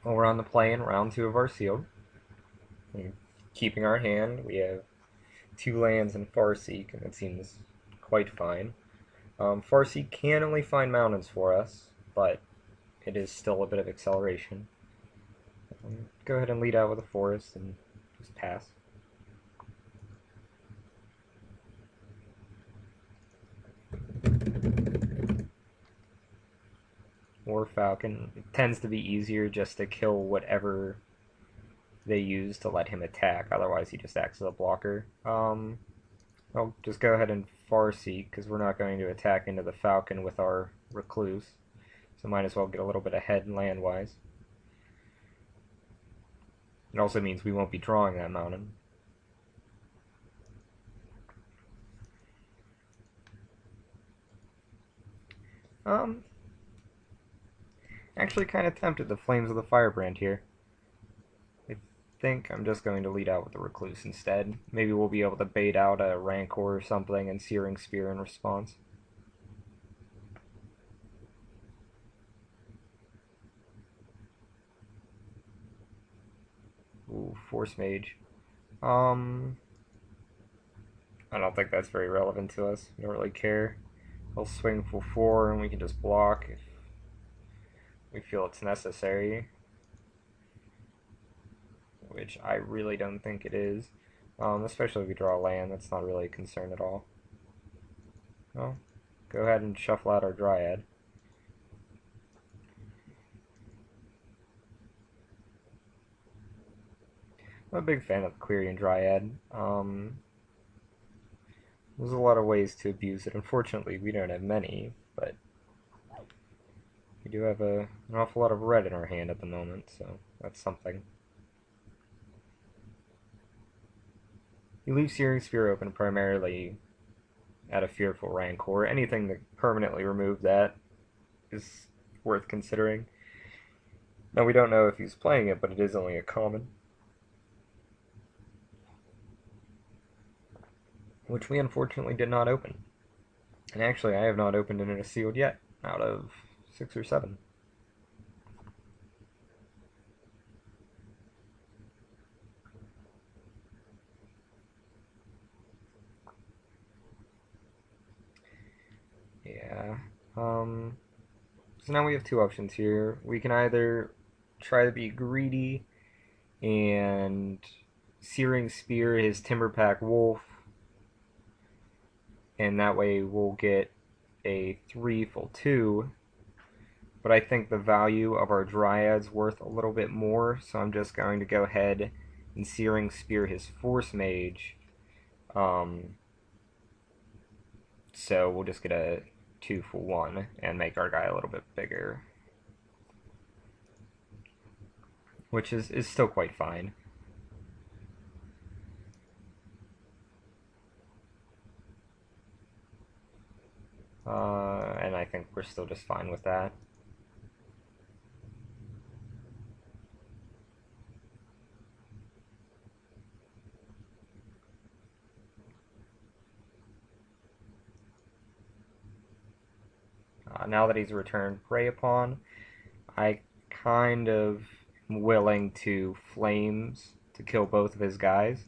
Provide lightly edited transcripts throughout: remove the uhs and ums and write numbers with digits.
Well, we're on the play in round 2 of our sealed. And keeping our hand, we have 2 lands and Farseek, and it seems quite fine. Farseek can only find mountains for us, but it is still a bit of acceleration. Go ahead and lead out with a forest and just pass. Or Falcon. It tends to be easier just to kill whatever they use to let him attack, otherwise he just acts as a blocker. I'll just go ahead and Farseek, because we're not going to attack into the Falcon with our Recluse, so might as well get a little bit ahead land-wise. It also means we won't be drawing that mountain. Actually kind of tempted the Flames of the Firebrand here. I think I'm just going to lead out with the Recluse instead. Maybe we'll be able to bait out a Rancor or something and Searing Spear in response. Ooh, Force Mage. I don't think that's very relevant to us. We don't really care. He'll swing for 4 and we can just block if we feel it's necessary, which I really don't think it is. Especially if we draw a land, that's not really a concern at all. Well, go ahead and shuffle out our Dryad. I'm a big fan of the Quirion Dryad. There's a lot of ways to abuse it. Unfortunately, we don't have many, but we do have an awful lot of red in our hand at the moment, so that's something. You leave Searing Spear open primarily at a Fearful Rancor. Anything that permanently remove that is worth considering. Now, we don't know if he's playing it, but it is only a common, which we unfortunately did not open. And actually, I have not opened it in a sealed yet, out of 6 or 7. Yeah. So now we have 2 options here. We can either try to be greedy and Searing Spear his Timberpack Wolf, and that way we'll get a 3 full 2. But I think the value of our Dryad's worth a little bit more, so I'm just going to go ahead and Searing Spear his Force Mage. So we'll just get a 2 for 1 and make our guy a little bit bigger, which is still quite fine. And I think we're still just fine with that. Now that he's returned Prey Upon, I kind of am willing to Flames to kill both of his guys.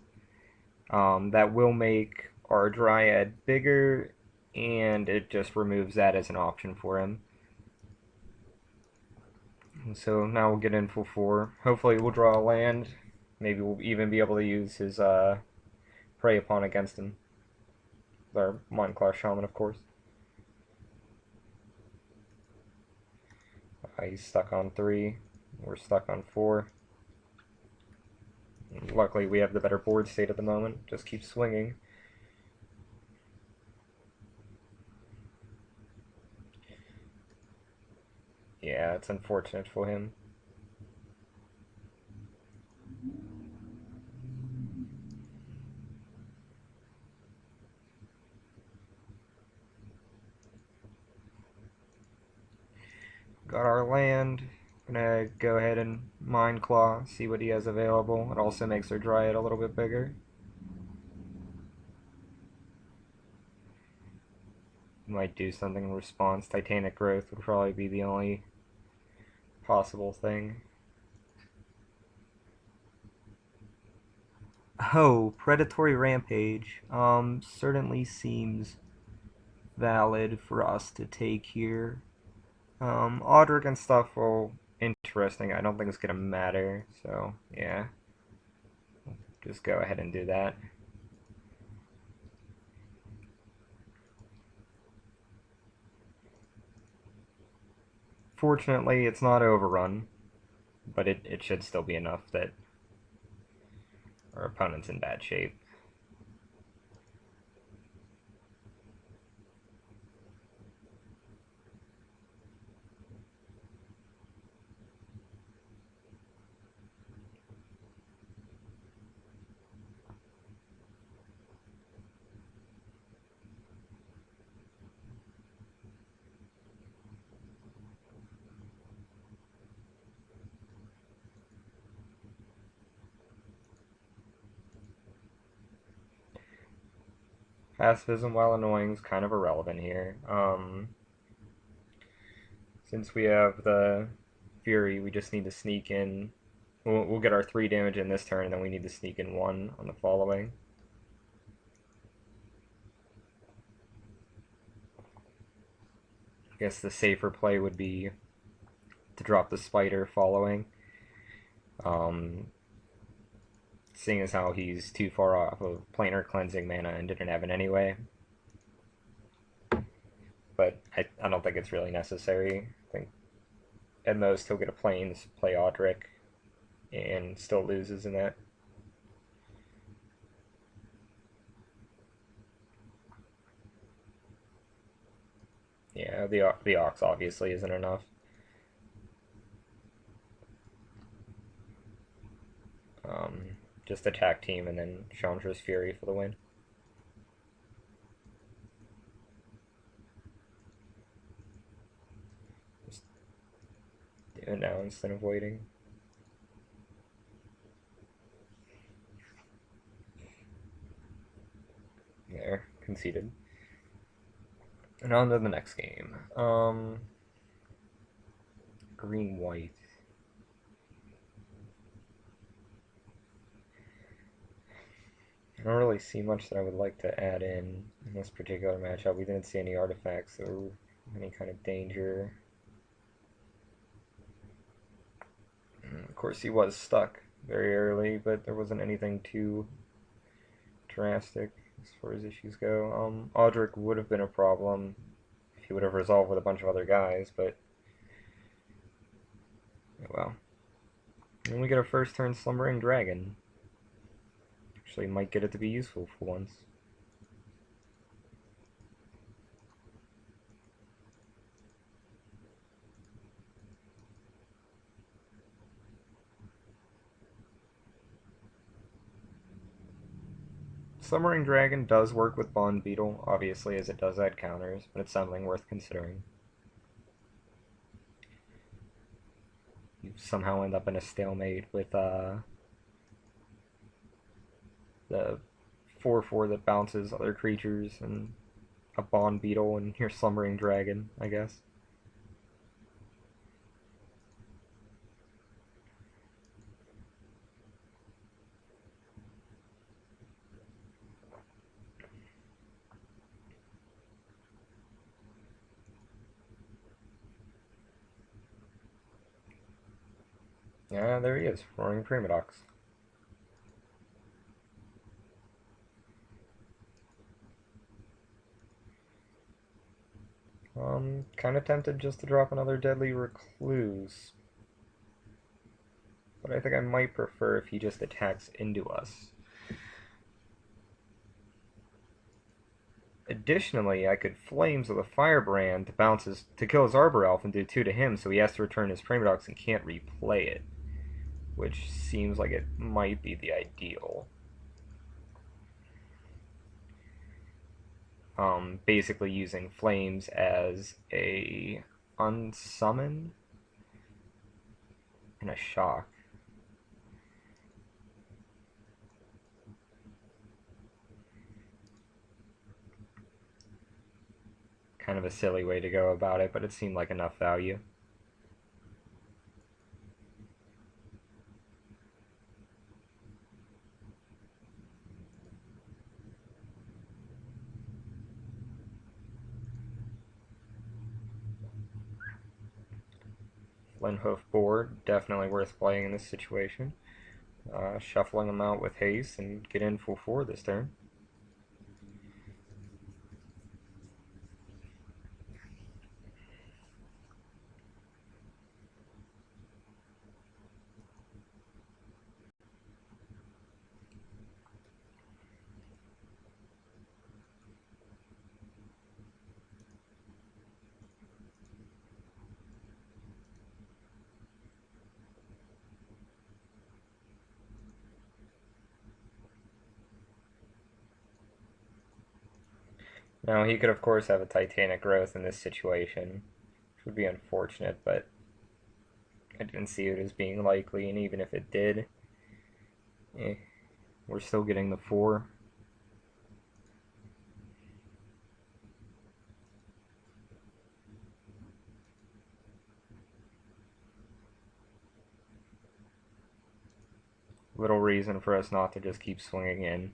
That will make our Dryad bigger, and it just removes that as an option for him. So now we'll get in full 4. Hopefully we'll draw a land. Maybe we'll even be able to use his Prey Upon against him. Our Mindclaw Shaman, of course. He's stuck on 3. We're stuck on 4. Luckily, we have the better board state at the moment. Just keep swinging. Yeah, it's unfortunate for him. Got our land. Gonna go ahead and Mind Claw, see what he has available. It also makes our Dryad a little bit bigger. Might do something in response. Titanic Growth would probably be the only possible thing. Oh, Predatory Rampage. Certainly seems valid for us to take here. Audric and stuff, well, interesting. I don't think it's gonna matter, so yeah. Just go ahead and do that. Fortunately, it's not overrun, but it should still be enough that our opponent's in bad shape. Pacifism, while annoying, is kind of irrelevant here. Since we have the Fury, we just need to sneak in. We'll get our 3 damage in this turn, and then we need to sneak in 1 on the following. I guess the safer play would be to drop the Spider following. Seeing as how he's too far off of planar cleansing mana and didn't have it anyway. But I don't think it's really necessary. I think at most he'll get a plains, play Audric, and still loses in that. Yeah, the Ox obviously isn't enough. Just attack team and then Chandra's Fury for the win. Just do it now instead of waiting. There, conceded. And on to the next game. Green-white. I don't really see much that I would like to add in this particular matchup. We didn't see any artifacts or any kind of danger. Of course, he was stuck very early, but there wasn't anything too drastic as far as issues go. Audric would have been a problem if he would have resolved with a bunch of other guys, but well. And we get our first turn Slumbering Dragon. Actually, might get it to be useful for once. Slumbering Dragon does work with Bond Beetle, obviously, as it does add counters, but it's something worth considering. You somehow end up in a stalemate with the 4/4 that bounces other creatures and a Bond Beetle and your Slumbering Dragon, I guess. Yeah, there he is, Roaring Primadox. Kind of tempted just to drop another Deadly Recluse. But I think I might prefer if he just attacks into us. Additionally, I could Flames with a Firebrand to kill his Arbor Elf and do 2 to him, so he has to return his Primadox and can't replay it. Which seems like it might be the ideal. Basically using Flames as a unsummon and a shock. Kind of a silly way to go about it, but it seemed like enough value. Flint Hoof board, definitely worth playing in this situation. Shuffling them out with haste and get in full 4 this turn. Now, he could, of course, have a Titanic growth in this situation, which would be unfortunate, but I didn't see it as being likely, and even if it did, we're still getting the 4. Little reason for us not to just keep swinging in.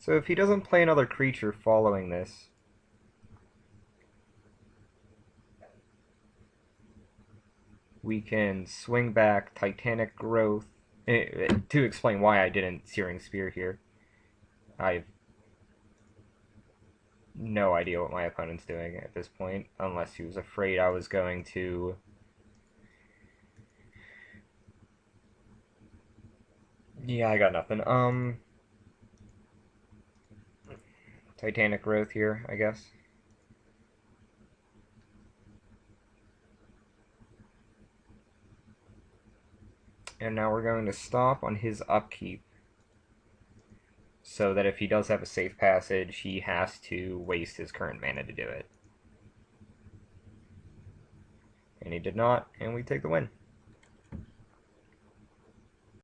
So if he doesn't play another creature following this, we can swing back Titanic Growth. To explain why I didn't Searing Spear here, I've no idea what my opponent's doing at this point, unless he was afraid I was going to... Yeah, I got nothing. Titanic Growth here, I guess. And now we're going to stop on his upkeep, so that if he does have a safe passage, he has to waste his current mana to do it. And he did not, and we take the win.